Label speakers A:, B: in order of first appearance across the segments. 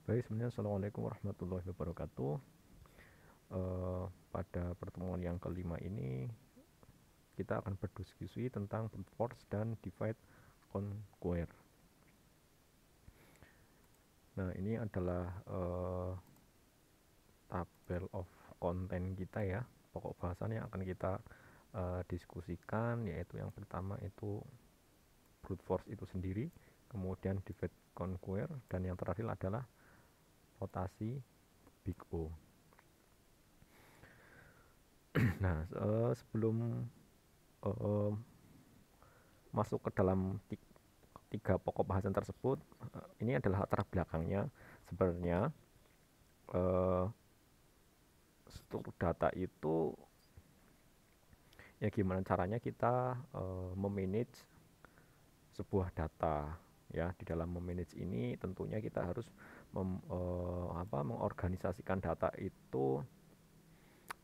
A: Baik, sebenarnya Assalamualaikum warahmatullahi wabarakatuh. Pada pertemuan yang kelima ini, kita akan berdiskusi tentang brute force dan divide conquer. Nah, ini adalah tabel of content kita ya, pokok bahasan yang akan kita diskusikan, yaitu yang pertama itu brute force itu sendiri, kemudian divide conquer, dan yang terakhir adalah rotasi big O. Nah, sebelum masuk ke dalam tiga pokok bahasan tersebut, ini adalah latar belakangnya. Sebenarnya struktur data itu ya gimana caranya kita memanage sebuah data ya. Di dalam memanage ini tentunya kita harus mengorganisasikan data itu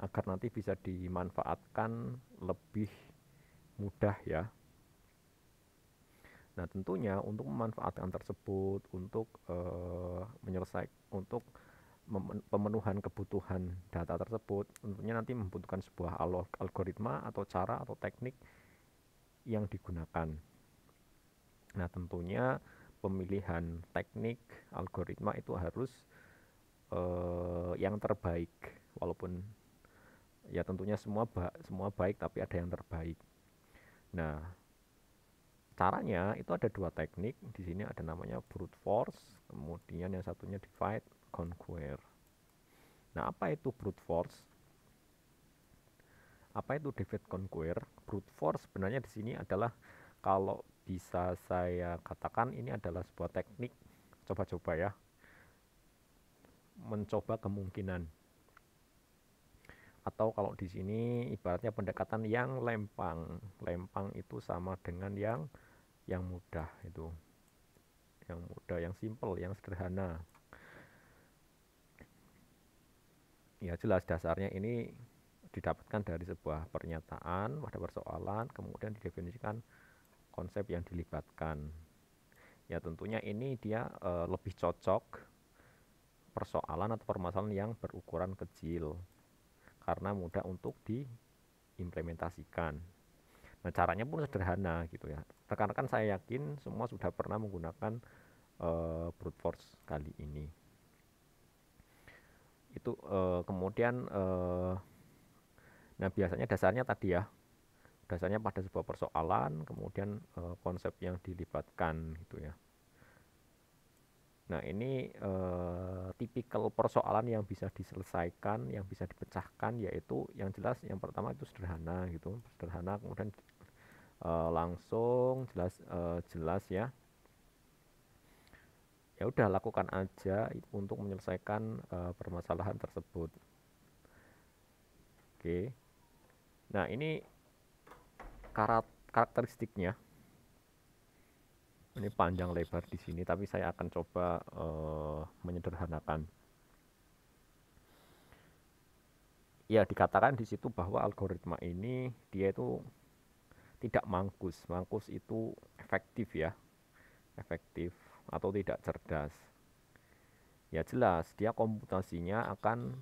A: agar nanti bisa dimanfaatkan lebih mudah ya. Nah, tentunya untuk memanfaatkan tersebut, untuk untuk pemenuhan kebutuhan data tersebut, tentunya nanti membutuhkan sebuah algoritma atau cara atau teknik yang digunakan. Nah, tentunya pemilihan teknik algoritma itu harus yang terbaik, walaupun ya tentunya semua baik tapi ada yang terbaik. Nah, caranya itu ada dua teknik. Di sini ada namanya brute force, kemudian yang satunya divide conquer. Nah, apa itu brute force? Apa itu divide conquer? Brute force sebenarnya di sini adalah, kalau bisa saya katakan, ini adalah sebuah teknik coba-coba ya, mencoba kemungkinan. Atau kalau di sini ibaratnya pendekatan yang lempang. Lempang itu sama dengan yang mudah itu. Yang mudah, yang simple, yang sederhana. Ya jelas dasarnya ini didapatkan dari sebuah pernyataan pada persoalan, kemudian didefinisikan konsep yang dilibatkan. Ya tentunya ini dia lebih cocok persoalan atau permasalahan yang berukuran kecil karena mudah untuk diimplementasikan. Nah, caranya pun sederhana gitu ya. Rekan-rekan saya yakin semua sudah pernah menggunakan brute force kali ini. Itu kemudian nah biasanya dasarnya tadi ya, dasarnya pada sebuah persoalan, kemudian konsep yang dilibatkan gitu ya. Nah, ini tipikal persoalan yang bisa diselesaikan, yang bisa dipecahkan, yaitu yang jelas yang pertama itu sederhana gitu, sederhana, kemudian langsung jelas ya. Ya udah, lakukan aja untuk menyelesaikan permasalahan tersebut. Oke. Nah, ini karakteristiknya. Ini panjang lebar di sini, tapi saya akan coba menyederhanakan. Ya, dikatakan di situ bahwa algoritma ini dia itu tidak mangkus. Mangkus itu efektif ya, efektif atau tidak cerdas. Ya jelas, dia komputasinya akan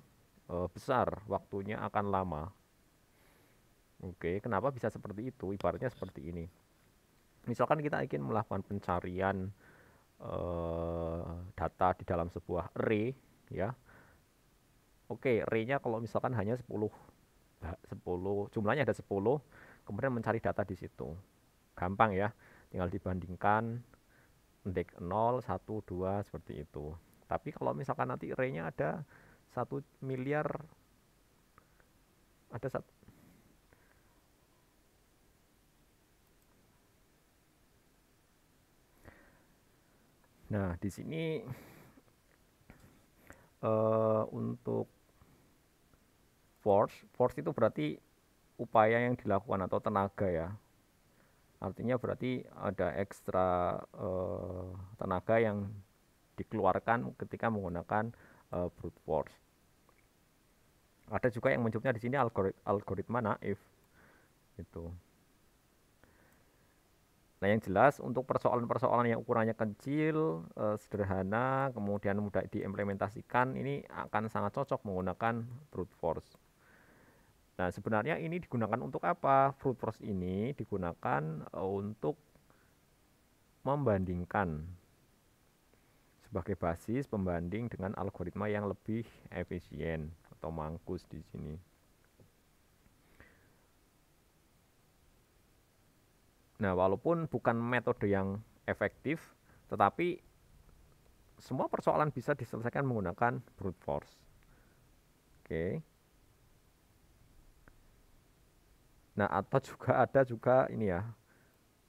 A: besar, waktunya akan lama. Oke, kenapa bisa seperti itu? Ibaratnya seperti ini. Misalkan kita ingin melakukan pencarian data di dalam sebuah array, ya. Oke, array-nya kalau misalkan hanya 10 jumlahnya ada 10, kemudian mencari data di situ. Gampang ya, tinggal dibandingkan index 0, 1, 2 seperti itu. Tapi kalau misalkan nanti array-nya ada 1 miliar, ada satu. Nah, di sini untuk force itu berarti upaya yang dilakukan atau tenaga ya. Artinya berarti ada ekstra tenaga yang dikeluarkan ketika menggunakan brute force. Ada juga yang menyebutnya di sini algoritma naif. Itu. Nah, yang jelas untuk persoalan-persoalan yang ukurannya kecil, sederhana, kemudian mudah diimplementasikan, ini akan sangat cocok menggunakan brute force. Nah, sebenarnya ini digunakan untuk apa? Brute force ini digunakan untuk membandingkan sebagai basis pembanding dengan algoritma yang lebih efisien atau mangkus di sini. Nah, walaupun bukan metode yang efektif, tetapi semua persoalan bisa diselesaikan menggunakan brute force. Oke. Nah, atau juga ada juga ini ya,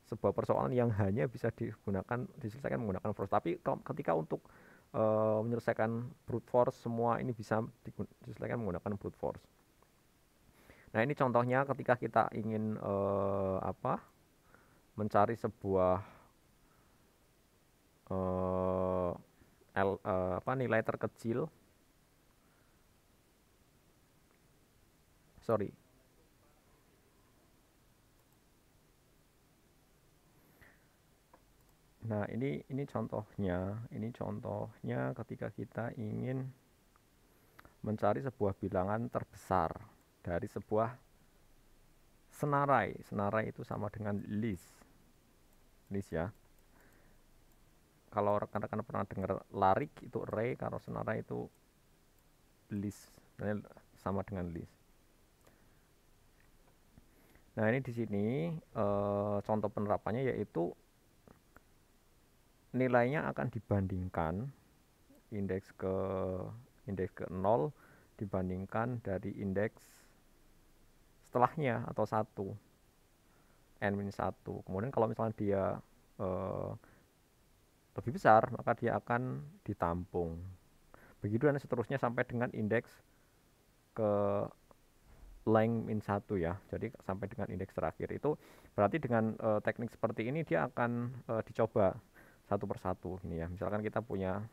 A: sebuah persoalan yang hanya bisa diselesaikan menggunakan force. Tapi ketika untuk menyelesaikan brute force, semua ini bisa diselesaikan menggunakan brute force. Nah, ini contohnya ketika kita ingin mencari sebuah nilai terkecil, sorry. Nah, ini contohnya ketika kita ingin mencari sebuah bilangan terbesar dari sebuah senarai. Senarai itu sama dengan list. List ya. Kalau rekan-rekan pernah dengar larik itu array, kalau senarai itu list. Ini sama dengan list. Nah, ini di sini contoh penerapannya yaitu nilainya akan dibandingkan indeks ke 0 dibandingkan dari indeks setelahnya atau 1 n-1. Kemudian kalau misalnya dia lebih besar, maka dia akan ditampung. Begitu dan seterusnya sampai dengan indeks ke length min 1 ya. Jadi sampai dengan indeks terakhir. Itu berarti dengan teknik seperti ini dia akan dicoba satu persatu ini ya. Misalkan kita punya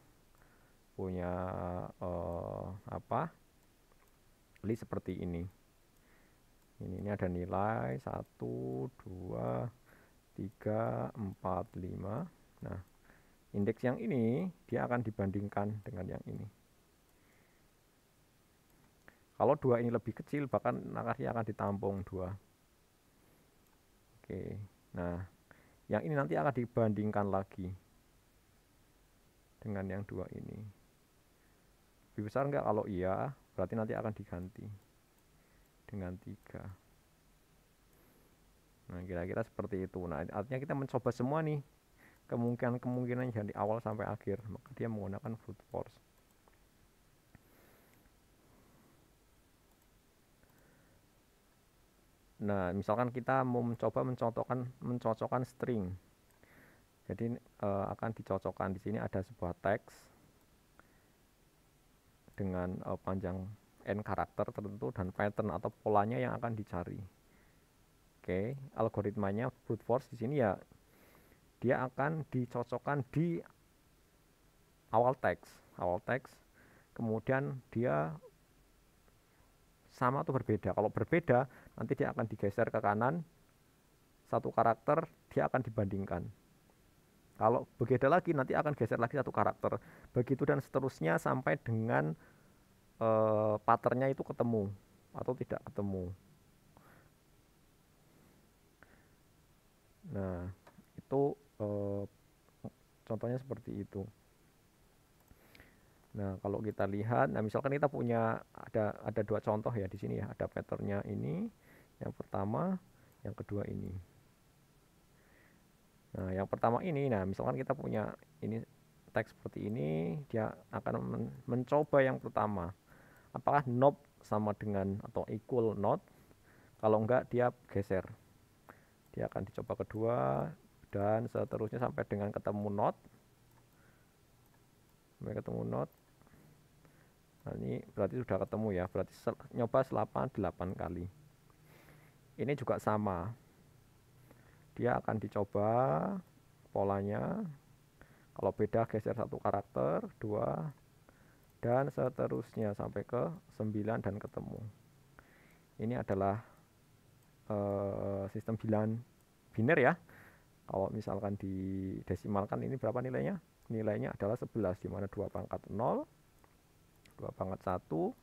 A: list seperti ini. Ini ada nilai 1, 2, 3, 4, 5. Nah, indeks yang ini dia akan dibandingkan dengan yang ini. Kalau 2 ini lebih kecil, bahkan akarnya akan ditampung 2. Oke. Nah, yang ini nanti akan dibandingkan lagi dengan yang 2 ini. Lebih besar enggak? Kalau iya, berarti nanti akan diganti dengan 3. Nah, kira-kira seperti itu. Nah, artinya kita mencoba semua nih kemungkinan-kemungkinan dari awal sampai akhir, maka dia menggunakan brute force. Nah, misalkan kita mau mencoba mencocokkan string. Jadi akan dicocokkan di sini ada sebuah teks dengan panjang n karakter tertentu dan pattern atau polanya yang akan dicari. Oke, algoritmanya brute force di sini ya dia akan dicocokkan di awal teks, kemudian dia sama atau berbeda. Kalau berbeda, nanti dia akan digeser ke kanan, satu karakter dia akan dibandingkan. Kalau berbeda lagi, nanti akan geser lagi satu karakter. Begitu dan seterusnya sampai dengan patternnya itu ketemu atau tidak ketemu. Nah, itu contohnya seperti itu. Nah, kalau kita lihat, nah misalkan kita punya ada 2 contoh ya di sini ya, ada patternnya ini, yang pertama, yang kedua ini. Nah, yang pertama ini, nah misalkan kita punya ini teks seperti ini, dia akan mencoba yang pertama. Apakah not sama dengan atau equal not? Kalau enggak, dia geser. Dia akan dicoba kedua dan seterusnya sampai dengan ketemu not. Sampai ketemu not. Nah, ini berarti sudah ketemu ya, berarti nyoba selama 8 kali. Ini juga sama. Dia akan dicoba polanya. Kalau beda geser satu karakter, 2, dan seterusnya sampai ke 9 dan ketemu. Ini adalah sistem bilangan biner ya. Kalau misalkan didesimalkan ini berapa nilainya? Nilainya adalah 11, di mana 2 pangkat 0, 2 pangkat 1, 0,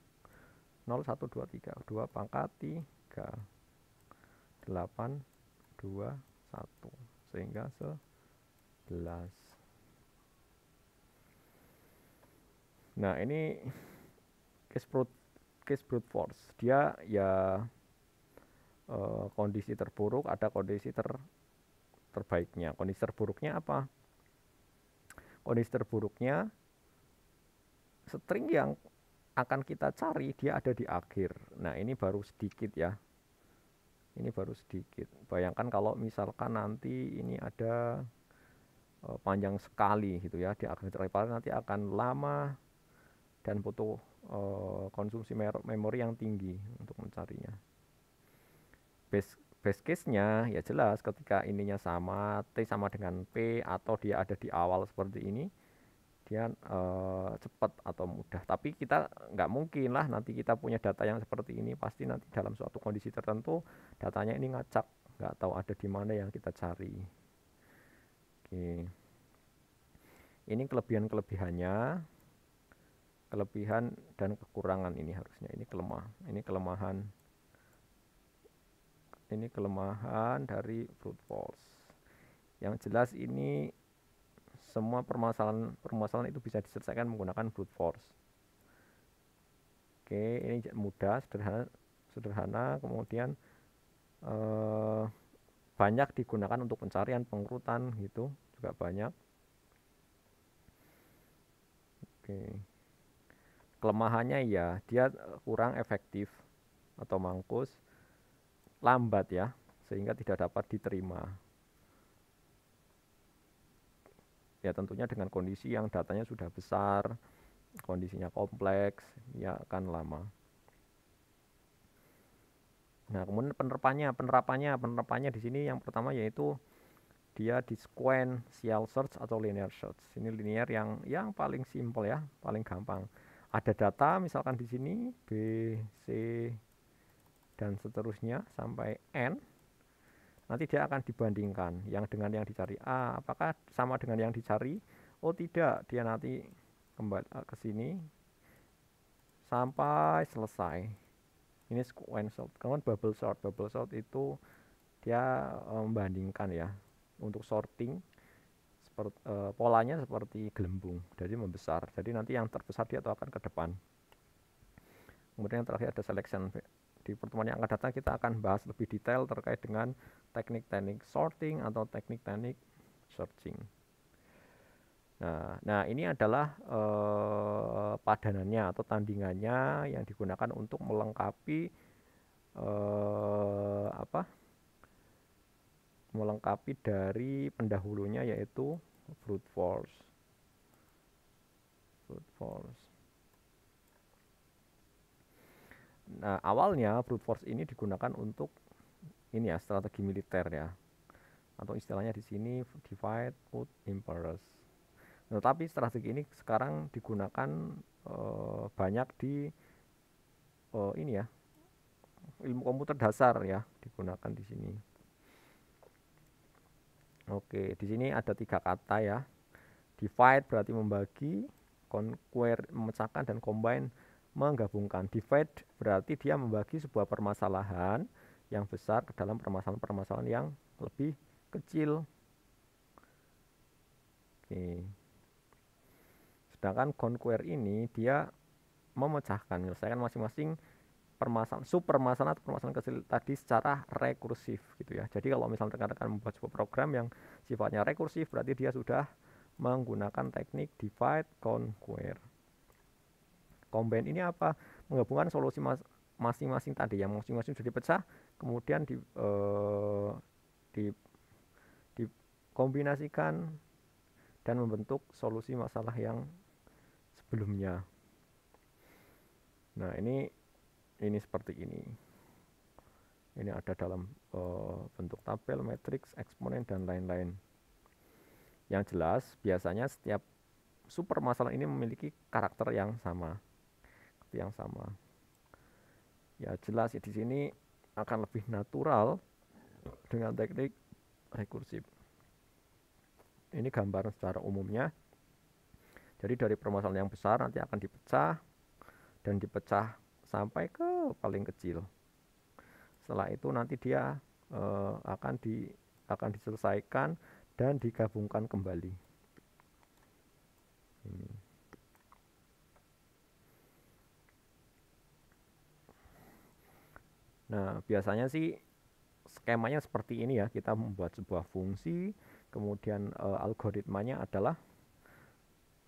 A: 1, 2, 3, 2 pangkat 3, 8, 2, 1, sehingga 11. Nah, ini case brute force. Dia ya kondisi terburuk, ada kondisi terbaiknya. Kondisi terburuknya apa? Kondisi terburuknya string yang akan kita cari dia ada di akhir. Nah, ini baru sedikit ya. Ini baru sedikit. Bayangkan kalau misalkan nanti ini ada panjang sekali gitu ya, di akhir nanti akan lama dan butuh konsumsi memori yang tinggi untuk mencarinya. Base case-nya ya jelas ketika ininya sama, T sama dengan P, atau dia ada di awal seperti ini, dia cepat atau mudah. Tapi kita nggak mungkin lah nanti kita punya data yang seperti ini, pasti nanti dalam suatu kondisi tertentu datanya ini ngacak, nggak tahu ada di mana yang kita cari. Oke. Ini kelebihan-kelebihannya, kelebihan dan kekurangan ini harusnya. Ini kelemahan. Ini kelemahan dari brute force. Yang jelas ini semua permasalahan itu bisa diselesaikan menggunakan brute force. Oke, ini mudah, sederhana, kemudian banyak digunakan untuk pencarian, pengurutan gitu juga banyak. Oke. Kelemahannya ya dia kurang efektif atau mangkus, lambat ya, sehingga tidak dapat diterima. Ya tentunya dengan kondisi yang datanya sudah besar, kondisinya kompleks, ya akan lama. Nah, kemudian penerapannya di sini yang pertama yaitu dia di sequential search atau linear search. Ini linear yang paling simpel ya, paling gampang. Ada data misalkan di sini B, C dan seterusnya sampai N. Nanti dia akan dibandingkan yang dengan yang dicari A, apakah sama dengan yang dicari? Oh tidak, dia nanti kembali ke sini sampai selesai. Ini sequential. Kemudian bubble sort itu dia membandingkan ya, untuk sorting polanya seperti gelembung, jadi membesar. Jadi nanti yang terbesar dia akan ke depan. Kemudian yang terakhir ada selection. Di pertemuan yang akan datang kita akan bahas lebih detail terkait dengan teknik-teknik sorting atau teknik-teknik searching. Nah ini adalah padanannya atau tandingannya yang digunakan untuk melengkapi melengkapi dari pendahulunya yaitu brute force. Nah, awalnya brute force ini digunakan untuk ini ya, strategi militer ya. Atau istilahnya di sini divide, put, imperse. Nah, tapi strategi ini sekarang digunakan banyak di ini ya, ilmu komputer dasar ya, digunakan di sini. Oke, di sini ada 3 kata ya. Divide berarti membagi, conquer memecahkan, dan combine menggabungkan. Divide berarti dia membagi sebuah permasalahan yang besar ke dalam permasalahan-permasalahan yang lebih kecil. Oke. Sedangkan conquer ini dia memecahkan, menyelesaikan masing-masing permasalahan atau permasalahan kecil tadi secara rekursif gitu ya. Jadi kalau misalnya rekan-rekan membuat sebuah program yang sifatnya rekursif, berarti dia sudah menggunakan teknik divide, conquer. Combine ini apa? Menggabungkan solusi masing-masing tadi yang masing-masing sudah dipecah, kemudian dikombinasikan dan membentuk solusi masalah yang sebelumnya. Nah, ini seperti ini. Ini ada dalam bentuk tabel, matriks, eksponen, dan lain-lain. Yang jelas, biasanya setiap super masalah ini memiliki karakter yang sama. Ya jelas ya, di sini akan lebih natural dengan teknik rekursif. Ini gambaran secara umumnya. Jadi dari permasalahan yang besar nanti akan dipecah dan dipecah sampai ke paling kecil. Setelah itu nanti dia akan diselesaikan dan digabungkan kembali. Nah, biasanya sih skemanya seperti ini ya. Kita membuat sebuah fungsi, kemudian algoritmanya adalah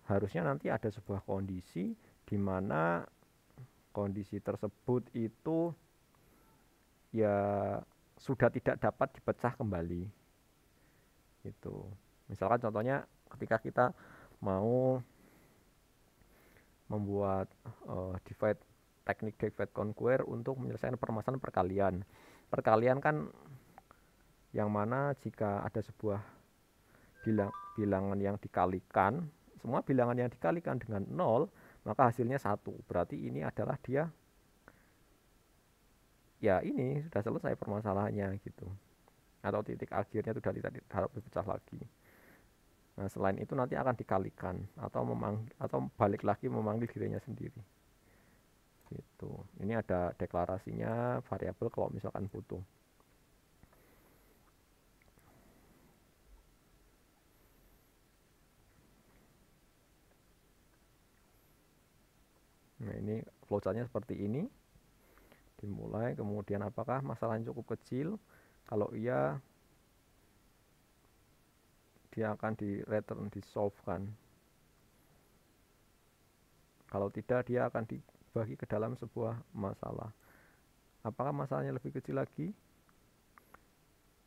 A: harusnya nanti ada sebuah kondisi di mana kondisi tersebut itu ya sudah tidak dapat dipecah kembali. Itu. Misalkan contohnya ketika kita mau membuat teknik divide conquer untuk menyelesaikan permasalahan perkalian. Perkalian kan yang mana jika ada sebuah bilangan yang dikalikan, semua bilangan yang dikalikan dengan 0, maka hasilnya 1. Berarti ini adalah dia, ya ini sudah selesai permasalahannya gitu. Atau titik akhirnya itu tidak harus dipecah lagi. Nah, selain itu nanti akan dikalikan atau balik lagi memanggil dirinya sendiri. Gitu. Ini ada deklarasinya variabel kalau misalkan butuh. Nah, ini flowchartnya seperti ini. Dimulai, kemudian apakah masalahnya cukup kecil? Kalau iya, dia akan di return, di solve kan. Kalau tidak, dia akan dibagi ke dalam sebuah masalah. Apakah masalahnya lebih kecil lagi?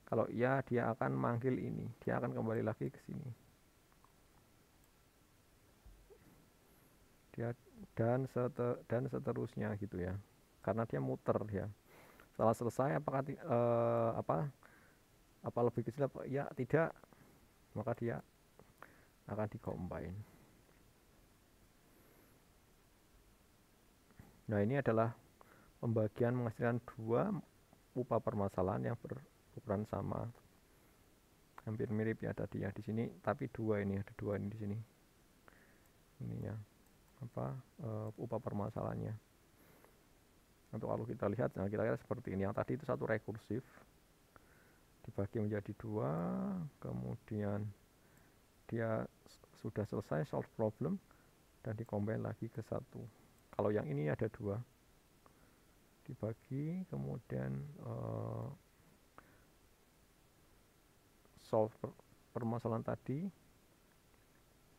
A: Kalau iya, dia akan manggil ini, dia akan kembali lagi ke sini. Dan seterusnya gitu ya. Karena dia muter ya. Setelah selesai apakah apa lebih kecil apa ya tidak, maka dia akan dikombine. Nah, ini adalah pembagian menghasilkan dua upah permasalahan yang berukuran sama. Hampir mirip ya tadi ya di sini, tapi ada dua ini di sini. Ini ya upah permasalahannya. Untuk kalau kita lihat, nah kita lihat seperti ini. Yang tadi itu satu rekursif dibagi menjadi dua, kemudian dia sudah selesai solve problem dan dikombin lagi ke satu. Kalau yang ini ada dua, dibagi kemudian solve permasalahan tadi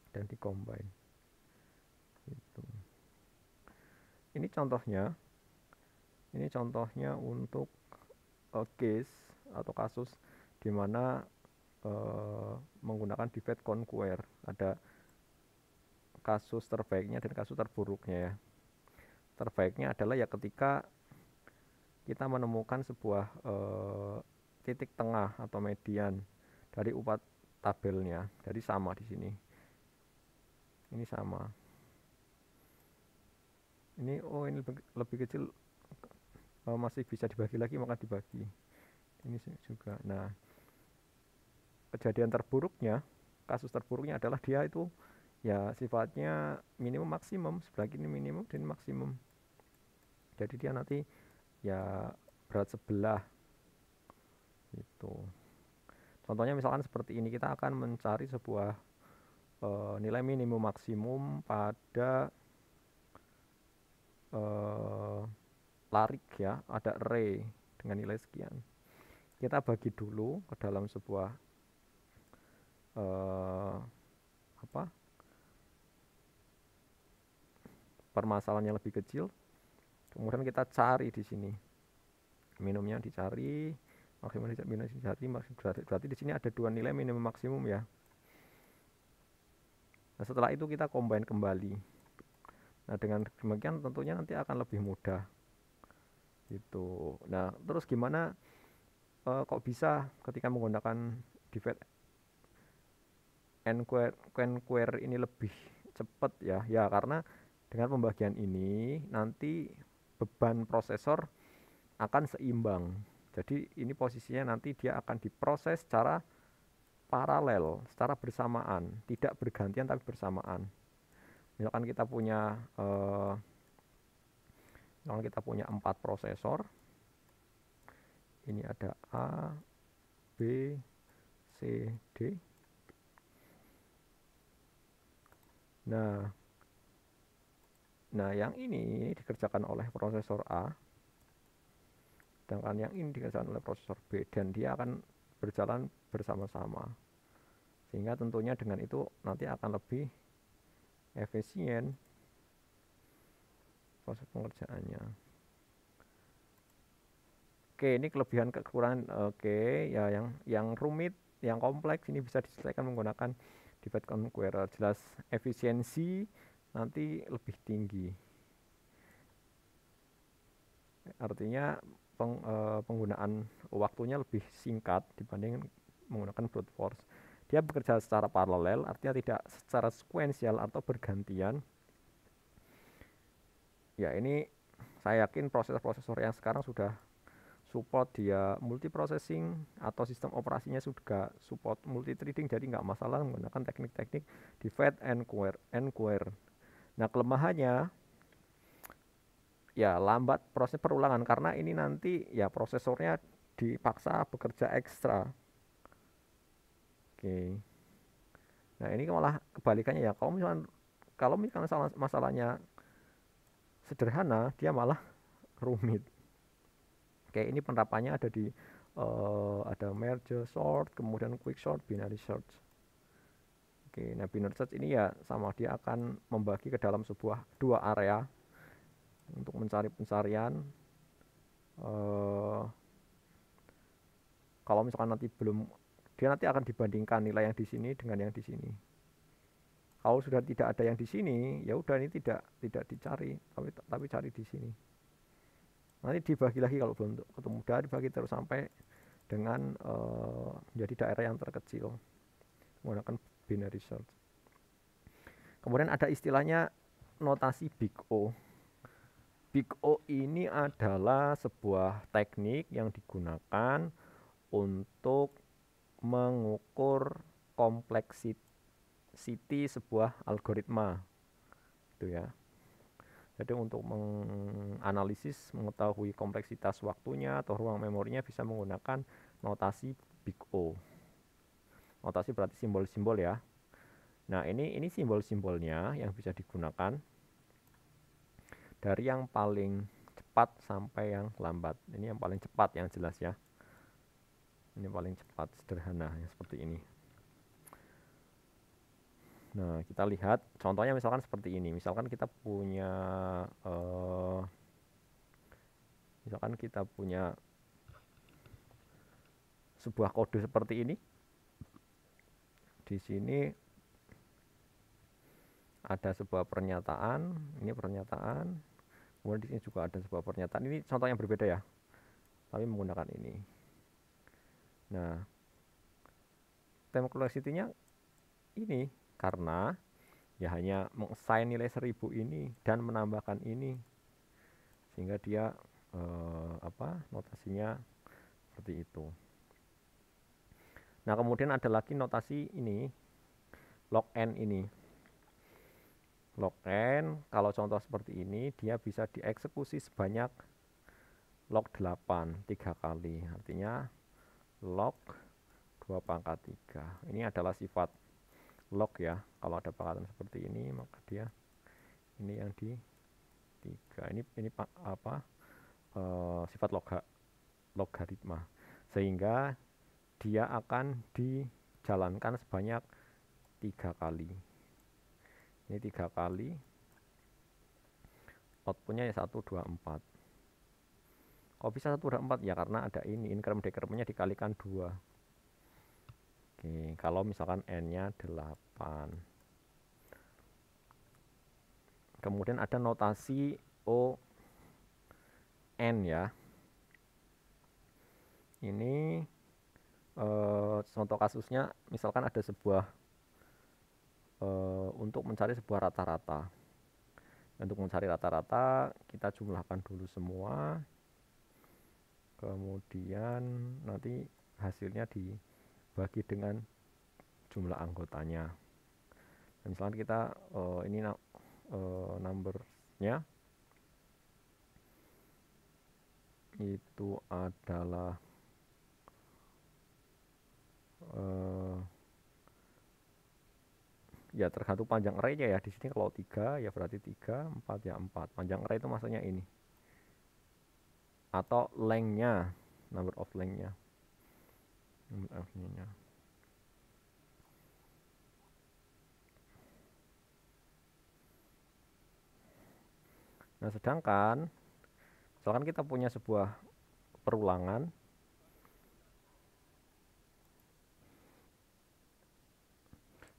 A: dan dikombin. Gitu. Ini contohnya untuk case atau kasus di mana menggunakan divide conquer. Ada kasus terbaiknya dan kasus terburuknya ya. Terbaiknya adalah ya ketika kita menemukan sebuah titik tengah atau median dari upah tabelnya. Jadi sama di sini. Ini sama. Ini ini lebih kecil, masih bisa dibagi lagi, maka dibagi. Ini juga. Nah, kejadian terburuknya, kasus terburuknya adalah dia itu ya sifatnya minimum maksimum, sebelah kiri minimum dan maksimum. Jadi dia nanti ya berat sebelah gitu. Contohnya misalkan seperti ini, kita akan mencari sebuah nilai minimum maksimum pada larik ya, ada array dengan nilai sekian. Kita bagi dulu ke dalam sebuah permasalahan yang lebih kecil. Kemudian kita cari di sini minimumnya, dicari maksimum dicari, berarti di sini ada dua nilai minimum maksimum ya. Nah, setelah itu kita combine kembali. Nah, dengan demikian tentunya nanti akan lebih mudah gitu. Nah, terus gimana kok bisa ketika menggunakan divide and conquer ini lebih cepat ya? Ya karena dengan pembagian ini nanti beban prosesor akan seimbang. Jadi ini posisinya nanti dia akan diproses secara paralel, secara bersamaan, tidak bergantian tapi bersamaan. Misalkan kita punya 4 prosesor, ini ada A, B, C, D. Nah, yang ini dikerjakan oleh prosesor A, sedangkan yang ini dikerjakan oleh prosesor B, dan dia akan berjalan bersama-sama. Sehingga tentunya dengan itu nanti akan lebih efisien proses pengerjaannya. Oke, ini kelebihan kekurangan. Oke, ya yang rumit, yang kompleks ini bisa diselesaikan menggunakan divide conqueror. Jelas efisiensi nanti lebih tinggi. Artinya penggunaan waktunya lebih singkat dibanding menggunakan brute force. Dia bekerja secara paralel, artinya tidak secara sekuensial atau bergantian. Ya, ini saya yakin prosesor yang sekarang sudah support dia multiprocessing atau sistem operasinya juga support multi threading, jadi nggak masalah menggunakan teknik-teknik divide and conquer. Nah, kelemahannya ya lambat proses perulangan, karena ini nanti ya prosesornya dipaksa bekerja ekstra. Oke. Nah, ini malah kebalikannya ya. Kalau misalkan masalahnya sederhana, dia malah rumit. Oke, ini penerapannya ada di ada merge sort, kemudian quick sort, binary search. Oke, nah binary search ini ya sama, dia akan membagi ke dalam dua area untuk mencari pencarian. Kalau misalkan nanti dia nanti akan dibandingkan nilai yang di sini dengan yang di sini. Kalau sudah tidak ada yang di sini, ya udah ini tidak dicari, tapi cari di sini. Nanti dibagi lagi, kalau belum ketemu dibagi terus sampai dengan menjadi daerah yang terkecil menggunakan binary search. Kemudian ada istilahnya notasi Big O. Big O ini adalah sebuah teknik yang digunakan untuk mengukur kompleksiti sebuah algoritma, itu ya. Jadi untuk menganalisis, mengetahui kompleksitas waktunya atau ruang memorinya bisa menggunakan notasi Big O. Notasi berarti simbol-simbol ya. Nah, ini simbol-simbolnya yang bisa digunakan dari yang paling cepat sampai yang lambat. Ini yang paling cepat yang jelas ya. Ini paling cepat, sederhana ya, seperti ini. Nah, kita lihat contohnya misalkan seperti ini. Misalkan kita punya sebuah kode seperti ini. Di sini ada sebuah pernyataan, ini pernyataan. Kemudian di sini juga ada sebuah pernyataan. Ini contoh yang berbeda ya, tapi menggunakan ini. Nah, time complexity-nya ini karena ya hanya meng-assign nilai 1000 ini dan menambahkan ini, sehingga dia notasinya seperti itu. Nah, kemudian ada lagi notasi ini, log n ini. Log n, kalau contoh seperti ini, dia bisa dieksekusi sebanyak log 8, 3 kali. Artinya log 2 pangkat 3. Ini adalah sifat log ya. Kalau ada pangkatan seperti ini, maka dia ini yang di 3. Ini sifat logaritma. Sehingga dia akan dijalankan sebanyak 3 kali. Ini 3 kali. Outputnya ya 1, 2, 4. Kok bisa 1, 2, 4? Ya karena ada ini, increment decrementnya dikalikan 2. Oke, kalau misalkan n-nya 8. Kemudian ada notasi O n ya. Ini contoh kasusnya, misalkan ada sebuah untuk mencari sebuah rata-rata. Untuk mencari rata-rata, kita jumlahkan dulu semua. Kemudian nanti hasilnya dibagi dengan jumlah anggotanya. Dan misalkan kita ini numbernya itu adalah ya tergantung panjang array-nya ya. Di sini kalau 3 ya berarti 3, 4 ya 4. Panjang array itu maksudnya ini. Atau length-nya, number of length-nya. Number of length-nya. Nah, sedangkan misalkan kita punya sebuah perulangan.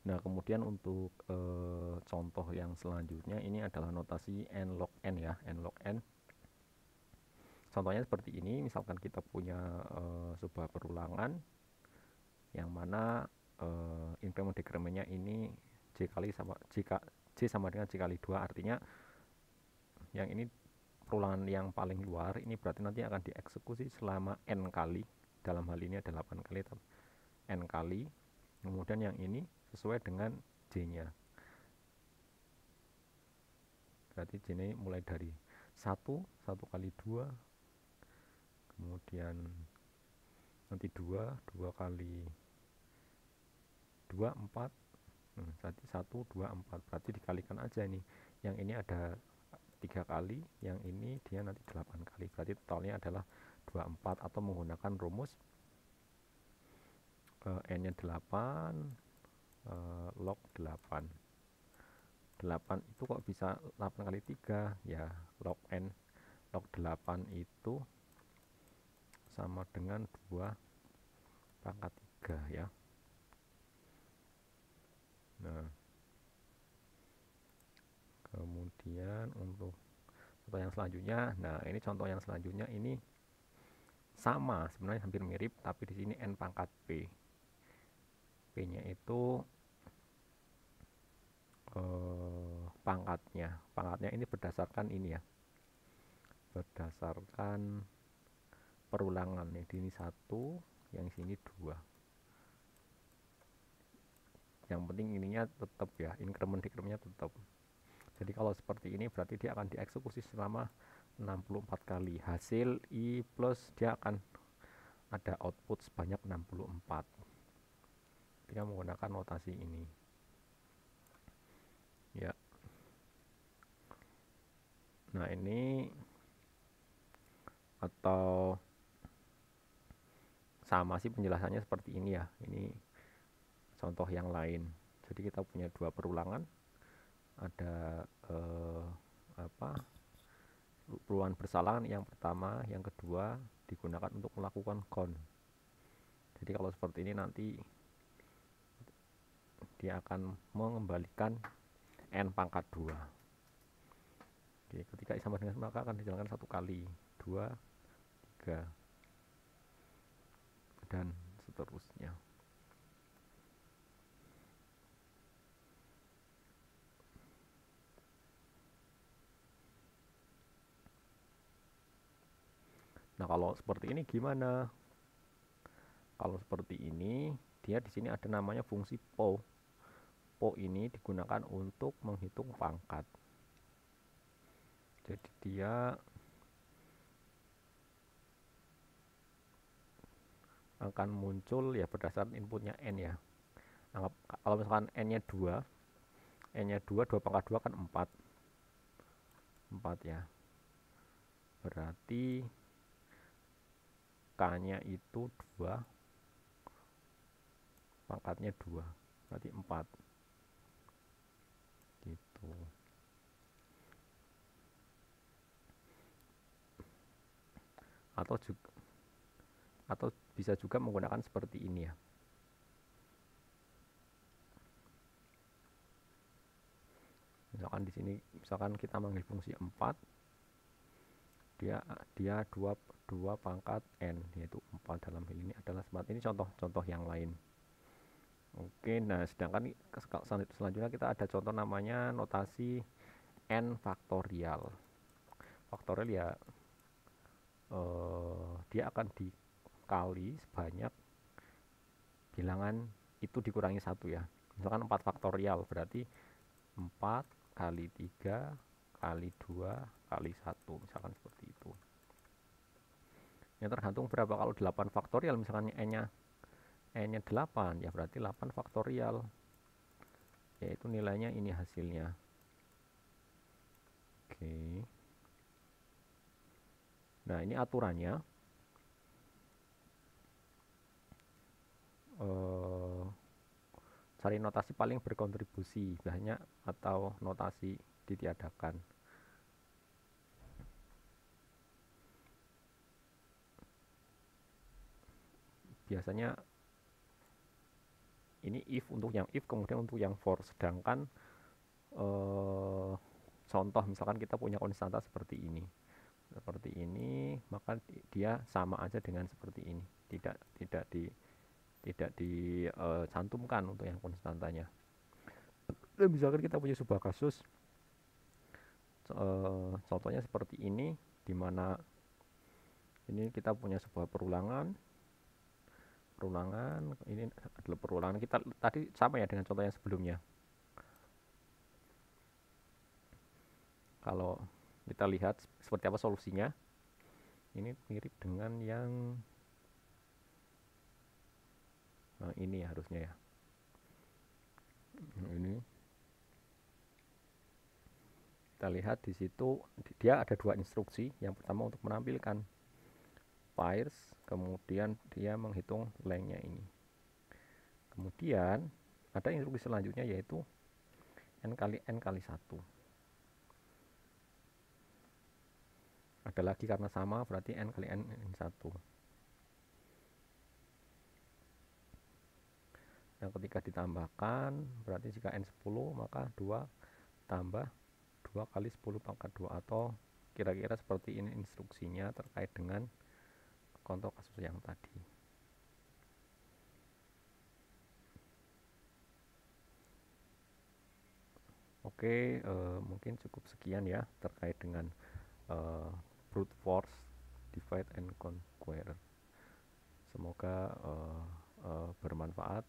A: Nah, kemudian untuk contoh yang selanjutnya ini adalah notasi n log n ya, n log n. Contohnya seperti ini, misalkan kita punya sebuah perulangan yang mana increment decrementnya ini j sama dengan j kali 2, artinya yang ini perulangan yang paling luar, ini berarti nanti akan dieksekusi selama n kali, dalam hal ini ada 8 kali, n kali, kemudian yang ini sesuai dengan J-nya. Berarti J ini mulai dari 1 kali 2, kemudian nanti 2 kali 2, 4, berarti 1, 2, 4, berarti dikalikan aja nih. Yang ini ada 3 kali, yang ini dia nanti 8 kali, berarti totalnya adalah 24, atau menggunakan rumus n-nya 8 log 8. 8 itu kok bisa 8 kali 3 ya, log n log 8 itu sama dengan 2 pangkat 3 ya. Nah, kemudian untuk contoh yang selanjutnya, nah ini contoh yang selanjutnya ini sama, sebenarnya hampir mirip, tapi di sini n pangkat p. P-nya itu pangkatnya ini berdasarkan ini ya, berdasarkan perulangan nih. Di ini 1, yang sini 2. Yang penting ininya tetap ya, increment decrementnya tetap. Jadi kalau seperti ini berarti dia akan dieksekusi selama 64 kali. Hasil I plus dia akan ada output sebanyak 64. Dia menggunakan notasi ini. Ya. Nah, ini atau sama sih penjelasannya seperti ini ya. Ini contoh yang lain. Jadi kita punya dua perulangan. Ada perulangan bersamaan yang pertama, yang kedua digunakan untuk melakukan count. Jadi kalau seperti ini nanti dia akan mengembalikan n pangkat 2. Oke, ketika I sama dengan maka akan dijalankan 1 kali, 2, 3, dan seterusnya. Nah, kalau seperti ini gimana? Kalau seperti ini, dia di sini ada namanya fungsi PO. PO ini digunakan untuk menghitung pangkat. Jadi dia akan muncul ya berdasarkan inputnya n ya. Anggap kalau misalkan n-nya 2, n-nya 2 pangkat 2 kan 4. 4 ya. Berarti K-nya itu 2, pangkatnya 2, berarti 4. Gitu. Atau bisa juga menggunakan seperti ini ya. Misalkan di sini, misalkan kita manggil fungsi 4, dia 2 pangkat n, yaitu 4 dalam hal ini adalah smart. Ini contoh-contoh yang lain. Oke, nah sedangkan selanjutnya kita ada contoh namanya notasi n faktorial. Faktorial ya dia akan dikali sebanyak bilangan itu dikurangi 1 ya. Misalkan 4 faktorial berarti 4 kali 3 kali 2 kali 1, misalkan seperti itu. Ya tergantung berapa. Kalau 8 faktorial misalkan n-nya 8 ya berarti 8 faktorial, yaitu nilainya ini hasilnya. Oke. Nah ini aturannya. Cari notasi paling berkontribusi banyak atau notasi ditiadakan. Biasanya ini if untuk yang if, kemudian untuk yang for. Sedangkan contoh misalkan kita punya konstanta seperti ini, maka dia sama aja dengan seperti ini, tidak dicantumkan untuk yang konstantanya. Dan misalkan kita punya sebuah kasus, contohnya seperti ini, di mana ini kita punya sebuah perulangan, ini adalah perulangan kita tadi sama ya dengan contoh yang sebelumnya. Kalau kita lihat seperti apa solusinya, ini mirip dengan yang ini harusnya ya. Ini kita lihat di situ dia ada 2 instruksi. Yang pertama untuk menampilkan pairs, kemudian dia menghitung lengthnya ini. Kemudian ada instruksi selanjutnya yaitu n kali 1. Ada lagi karena sama berarti n kali n 1. Yang ketika ditambahkan berarti jika n 10 maka 2 tambah 2 kali 10 pangkat 2, atau kira-kira seperti ini instruksinya terkait dengan contoh kasus yang tadi. Oke, mungkin cukup sekian ya terkait dengan brute force divide and conquer. Semoga bermanfaat.